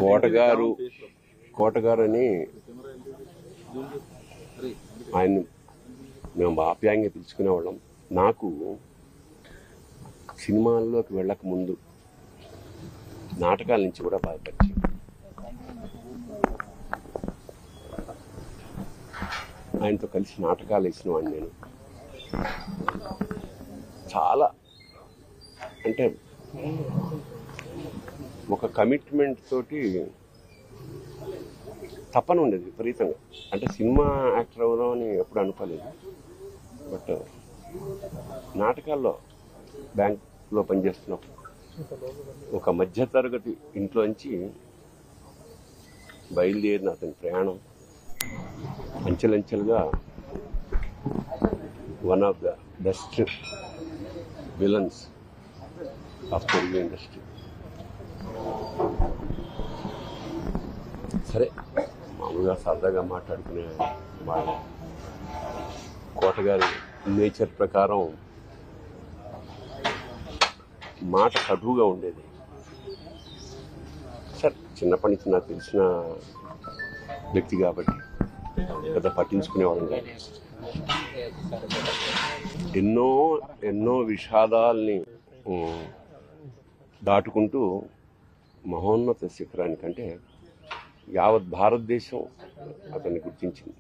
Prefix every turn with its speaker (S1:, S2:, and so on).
S1: కోటగారు కోటగారు అని ఆయన మేము ఆప్యాయంగా పిలుచుకునేవాళ్ళం. నాకు సినిమాల్లోకి వెళ్ళక ముందు నాటకాల నుంచి కూడా బాగా పరిచయం. ఆయనతో కలిసి నాటకాలు వేసిన వాడిని నేను. చాలా అంటే ఒక కమిట్మెంట్ తోటి తపన ఉండేది విపరీతంగా. అంటే సినిమా యాక్టర్ అవుదాం అని ఎప్పుడు అనుకోలేదు. బట్ నాటకాల్లో బ్యాంక్లో పనిచేస్తున్నప్పుడు ఒక మధ్యతరగతి ఇంట్లోంచి బయలుదేరిన అతని ప్రయాణం అంచెలంచెలుగా one of the best villains of Telugu industry. సరే, మామూలుగా సరదాగా మాట్లాడుకునే వాళ్ళ కోటగారి నేచర్ ప్రకారం మాట కటువుగా ఉండేది. సరే, చిన్నప్పటి నుంచి నాకు తెలిసిన వ్యక్తి కాబట్టి పెద్ద పట్టించుకునేవాళ్ళం కాదు. ఎన్నో ఎన్నో విషాదాల్ని దాటుకుంటూ మహోన్నత శిఖరానికంటే యావత్ భారతదేశం అతన్ని గుర్తించింది.